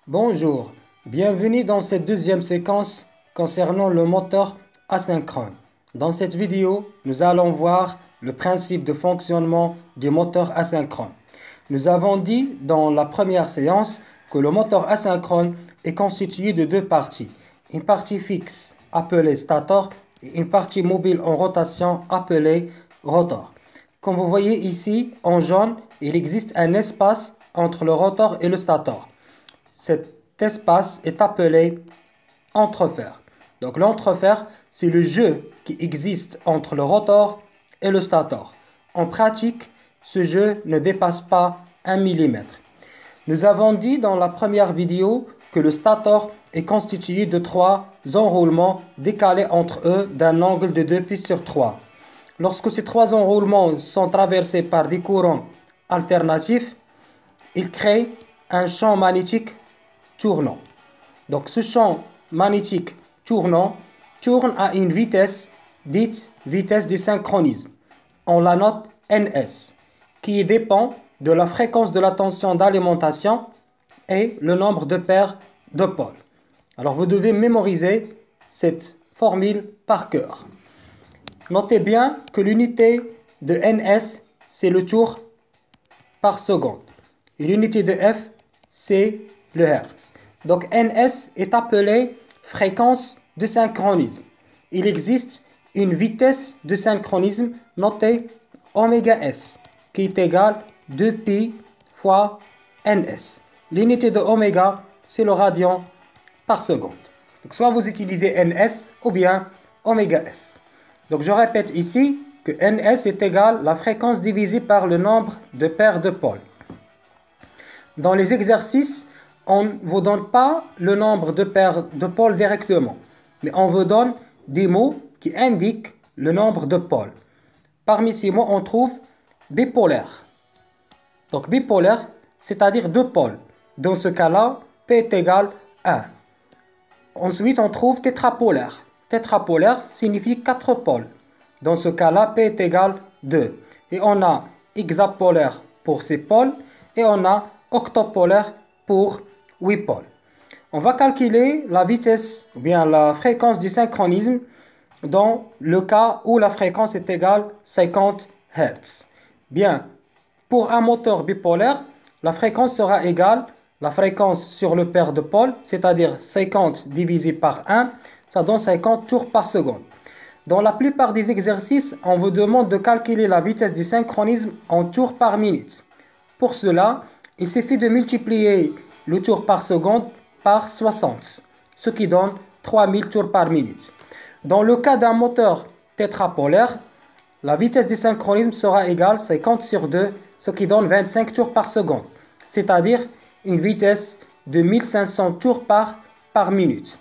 Bonjour, bienvenue dans cette deuxième séquence concernant le moteur asynchrone. Dans cette vidéo, nous allons voir le principe de fonctionnement du moteur asynchrone. Nous avons dit dans la première séance que le moteur asynchrone est constitué de deux parties. Une partie fixe appelée stator et une partie mobile en rotation appelée rotor. Comme vous voyez ici, en jaune, il existe un espace entre le rotor et le stator. Cet espace est appelé entrefer. Donc l'entrefer, c'est le jeu qui existe entre le rotor et le stator. En pratique, ce jeu ne dépasse pas 1 mm. Nous avons dit dans la première vidéo que le stator est constitué de 3 enroulements décalés entre eux d'un angle de 2π/3. Lorsque ces 3 enroulements sont traversés par des courants alternatifs, ils créent un champ magnétique tournant. Donc ce champ magnétique tournant tourne à une vitesse dite vitesse de synchronisme. On la note ns, qui dépend de la fréquence de la tension d'alimentation et le nombre de paires de pôles. Alors vous devez mémoriser cette formule par cœur. Notez bien que l'unité de ns, c'est le tour par seconde. Et l'unité de f, c'est le hertz. Donc ns est appelé fréquence de synchronisme. Il existe une vitesse de synchronisme notée ωs, qui est égale 2π fois ns. L'unité de oméga, c'est le radian par seconde. Donc soit vous utilisez ns ou bien ωs. Donc je répète ici que ns est égal à la fréquence divisée par le nombre de paires de pôles. Dans les exercices, on ne vous donne pas le nombre de paires de pôles directement, mais on vous donne des mots qui indiquent le nombre de pôles. Parmi ces mots, on trouve bipolaire. Donc bipolaire, c'est-à-dire 2 pôles. Dans ce cas-là, P est égal à 1. Ensuite, on trouve tétrapolaire. Tétrapolaire signifie 4 pôles. Dans ce cas-là, P est égal à 2. Et on a hexapolaire pour ces pôles et on a octopolaire pour 8 pôles. On va calculer la vitesse ou bien la fréquence du synchronisme dans le cas où la fréquence est égale à 50 Hz. Bien, pour un moteur bipolaire, la fréquence sera égale à la fréquence sur le paire de pôles, c'est-à-dire 50 divisé par 1, ça donne 50 tours par seconde. Dans la plupart des exercices, on vous demande de calculer la vitesse du synchronisme en tours par minute. Pour cela, il suffit de multiplier le tour par seconde par 60, ce qui donne 3000 tours par minute. Dans le cas d'un moteur tétrapolaire, la vitesse du synchronisme sera égale à 50 sur 2, ce qui donne 25 tours par seconde, c'est-à-dire une vitesse de 1500 tours par minute.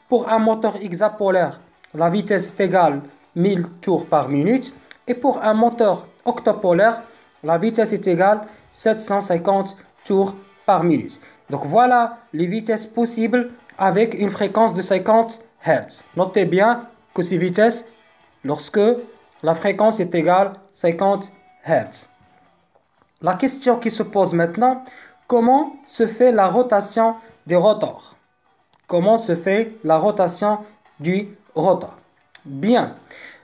Pour un moteur hexapolaire, la vitesse est égale à 1000 tours par minute. Et pour un moteur octopolaire, la vitesse est égale à 750 tours par minute. Donc voilà les vitesses possibles avec une fréquence de 50 Hz. Notez bien que ces vitesses, lorsque la fréquence est égale à 50 Hz. La question qui se pose maintenant, comment se fait la rotation du rotor? Comment se fait la rotation du rotor? Bien.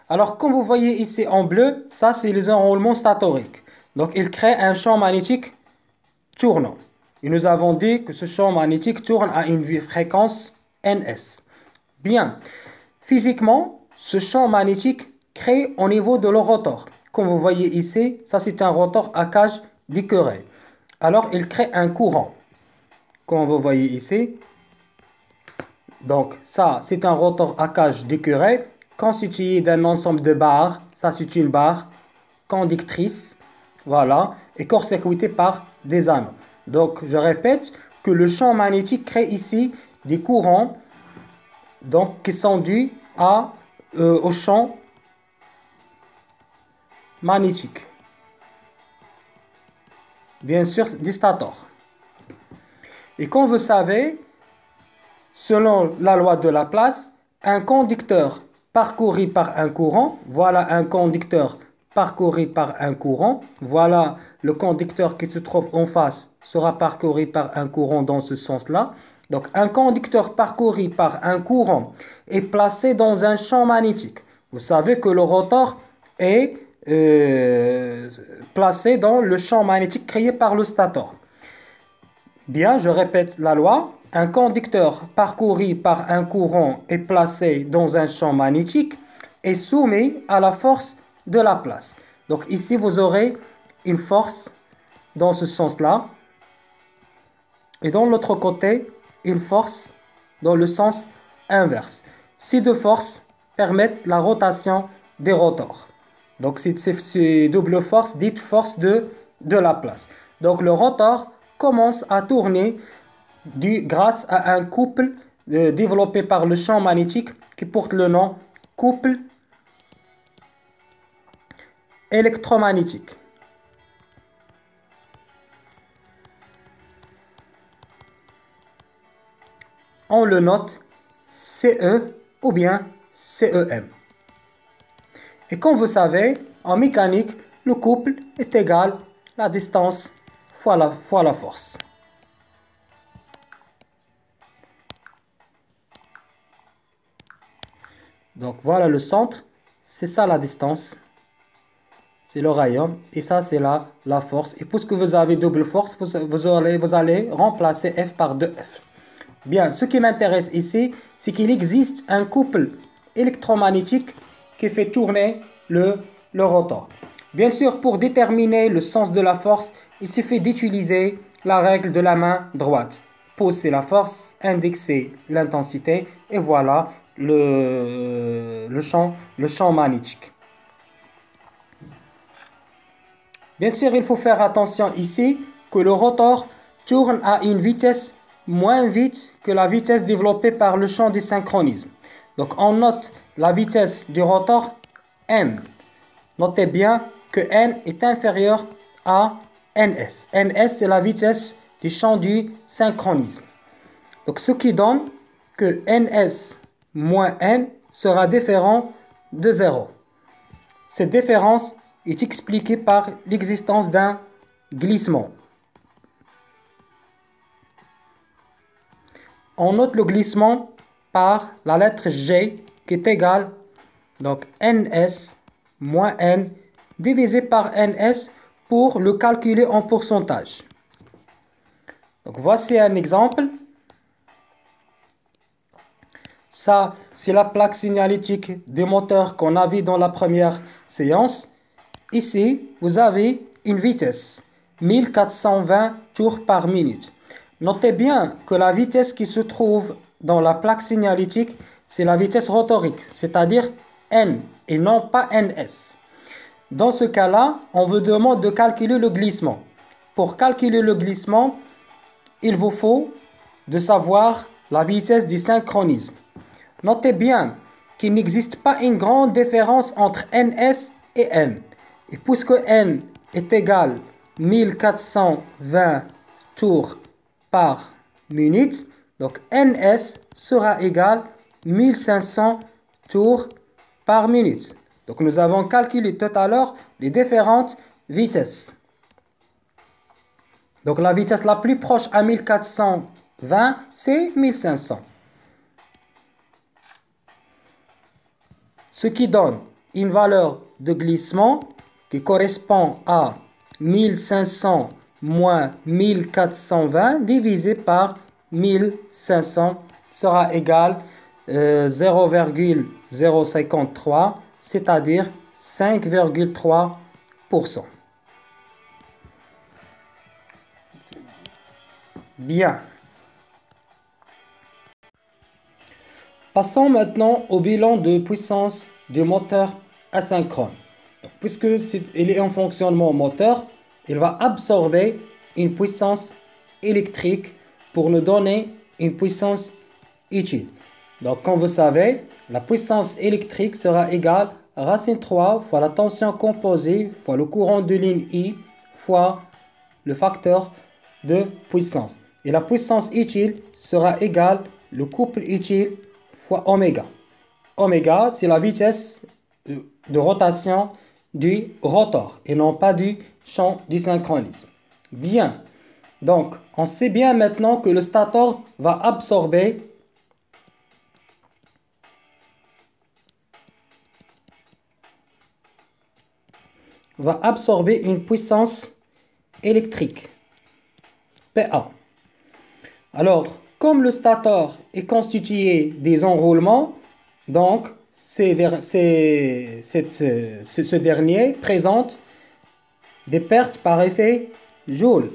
Alors, comme vous voyez ici en bleu, ça c'est les enroulements statoriques. Donc, il crée un champ magnétique tournant. Et nous avons dit que ce champ magnétique tourne à une fréquence ns. Bien. Physiquement, ce champ magnétique crée au niveau de le rotor. Comme vous voyez ici, ça c'est un rotor à cage d'écureuil. Alors, il crée un courant. Comme vous voyez ici. Donc, ça, c'est un rotor à cage d'écureuil constitué d'un ensemble de barres. Ça, c'est une barre conductrice. Voilà. Et court-circuitée par des anneaux. Donc, je répète que le champ magnétique crée ici des courants donc, qui sont dus au champ magnétique. Bien sûr, du stator. Et comme vous savez, selon la loi de Laplace, un conducteur parcouru par un courant, voilà un conducteur parcouru par un courant. Voilà, le conducteur qui se trouve en face sera parcouru par un courant dans ce sens-là. Donc, un conducteur parcouru par un courant est placé dans un champ magnétique. Vous savez que le rotor est placé dans le champ magnétique créé par le stator. Bien, je répète la loi. Un conducteur parcouru par un courant est placé dans un champ magnétique et soumis à la force de la place. Donc ici, vous aurez une force dans ce sens-là. Et dans l'autre côté, une force dans le sens inverse. Ces deux forces permettent la rotation des rotors. Donc c'est double force, dite force de la place. Donc le rotor commence à tourner grâce à un couple développé par le champ magnétique qui porte le nom couple électromagnétique. On le note CE ou bien CEM. Et comme vous savez, en mécanique, le couple est égal à la distance fois la force. Donc voilà le centre, c'est ça la distance, c'est le rayon, et ça c'est la force. Et puisque vous avez double force, vous allez remplacer F par 2F. Bien, ce qui m'intéresse ici, c'est qu'il existe un couple électromagnétique qui fait tourner le rotor. Bien sûr, pour déterminer le sens de la force, il suffit d'utiliser la règle de la main droite. Pouce c'est la force, index c'est l'intensité, et voilà le champ magnétique. Bien sûr, il faut faire attention ici que le rotor tourne à une vitesse moins vite que la vitesse développée par le champ du synchronisme. Donc on note la vitesse du rotor n. Notez bien que n est inférieur à ns. Ns c'est la vitesse du champ du synchronisme. Donc ce qui donne que ns moins n sera différent de 0. Cette différence est expliquée par l'existence d'un glissement. On note le glissement par la lettre G qui est égale donc ns moins n divisé par ns pour le calculer en pourcentage. Donc voici un exemple. Ça, c'est la plaque signalétique des moteurs qu'on a vu dans la première séance. Ici, vous avez une vitesse, 1420 tours par minute. Notez bien que la vitesse qui se trouve dans la plaque signalétique, c'est la vitesse rotorique, c'est-à-dire N et non pas NS. Dans ce cas-là, on vous demande de calculer le glissement. Pour calculer le glissement, il vous faut de savoir la vitesse du synchronisme. Notez bien qu'il n'existe pas une grande différence entre NS et N. Et puisque N est égal à 1420 tours par minute, donc NS sera égal à 1500 tours par minute. Donc nous avons calculé tout à l'heure les différentes vitesses. Donc la vitesse la plus proche à 1420, c'est 1500. Ce qui donne une valeur de glissement qui correspond à 1500 moins 1420 divisé par 1500 sera égal à 0,053, c'est-à-dire 5,3%. Bien. Passons maintenant au bilan de puissance du moteur asynchrone. Puisqu'il est en fonctionnement moteur, il va absorber une puissance électrique pour nous donner une puissance utile. Donc, comme vous savez, la puissance électrique sera égale à racine 3 fois la tension composée fois le courant de ligne I fois le facteur de puissance. Et la puissance utile sera égale le couple utile fois oméga. Oméga, c'est la vitesse de rotation du rotor et non pas du champ du synchronisme. Bien, donc on sait bien maintenant que le stator va absorber une puissance électrique, PA. Alors, comme le stator est constitué des enroulements, donc ce dernier présente des pertes par effet Joule,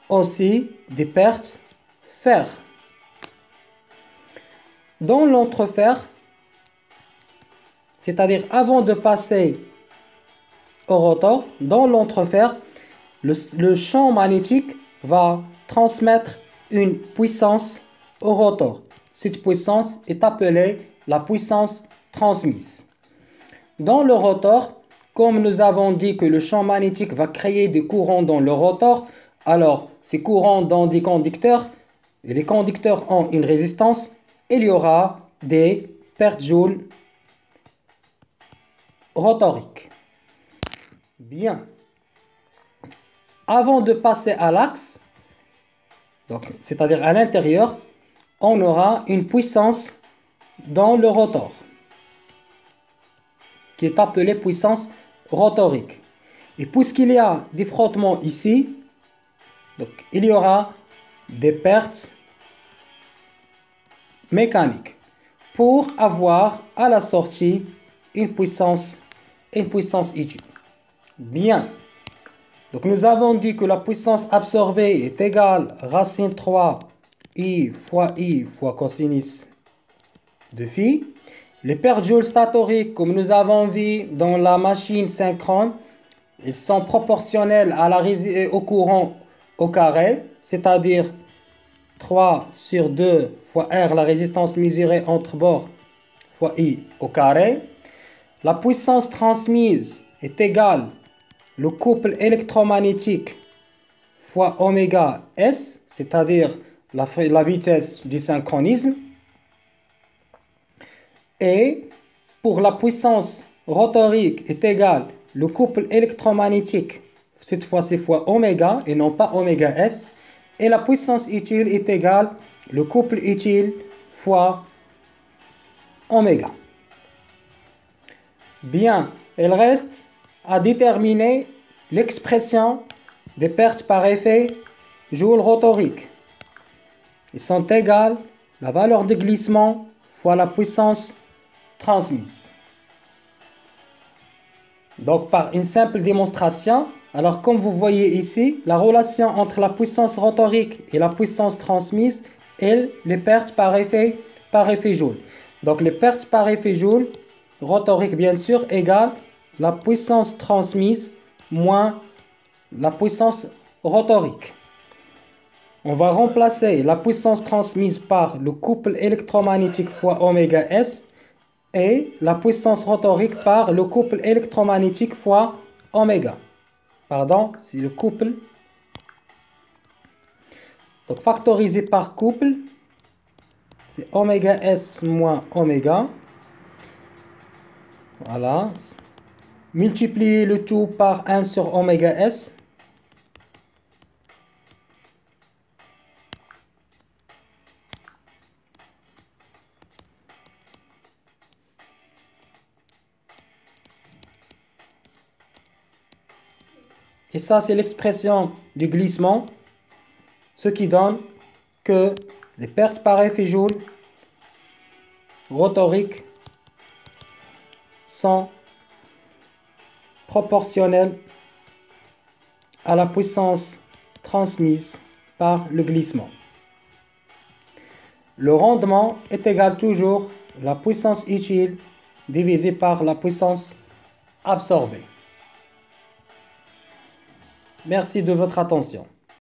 aussi des pertes fer. Dans l'entrefer, c'est-à-dire avant de passer au rotor, dans l'entrefer, le champ magnétique va transmettre une puissance au rotor. Cette puissance est appelée la puissance transmise. Dans le rotor, comme nous avons dit que le champ magnétique va créer des courants dans le rotor, alors ces courants dans des conducteurs, et les conducteurs ont une résistance, il y aura des pertes joules rotoriques. Bien. Avant de passer à l'axe, c'est-à-dire à l'intérieur, on aura une puissance dans le rotor qui est appelée puissance rotorique. Et puisqu'il y a des frottements ici, donc il y aura des pertes mécaniques pour avoir à la sortie une puissance utile. Bien. Donc nous avons dit que la puissance absorbée est égale racine 3 i fois cosinus de phi. Les pertes joules statoriques, comme nous avons vu dans la machine synchrone, ils sont proportionnels au courant au carré, c'est-à-dire 3 sur 2 fois R, la résistance mesurée entre bords, fois I au carré. La puissance transmise est égale le couple électromagnétique fois oméga S, c'est-à-dire la vitesse du synchronisme. Et pour la puissance rotorique est égale le couple électromagnétique, cette fois-ci fois oméga et non pas oméga S. Et la puissance utile est égale le couple utile fois oméga. Bien, il reste à déterminer l'expression des pertes par effet Joule rotorique. Ils sont égales la valeur de glissement fois la puissance transmise. Donc par une simple démonstration, alors comme vous voyez ici, la relation entre la puissance rotorique et la puissance transmise est les pertes par effet Joule. Donc les pertes par effet Joule rotorique bien sûr égale la puissance transmise moins la puissance rotorique. On va remplacer la puissance transmise par le couple électromagnétique fois oméga S et la puissance rotorique par le couple électromagnétique fois oméga. Pardon, c'est le couple. Donc factorisé par couple, c'est oméga S moins oméga. Voilà. Multiplier le tout par 1 sur oméga S. Et ça, c'est l'expression du glissement, ce qui donne que les pertes par effet Joule rotoriques sont proportionnelles à la puissance transmise par le glissement. Le rendement est égal toujours à la puissance utile divisée par la puissance absorbée. Merci de votre attention.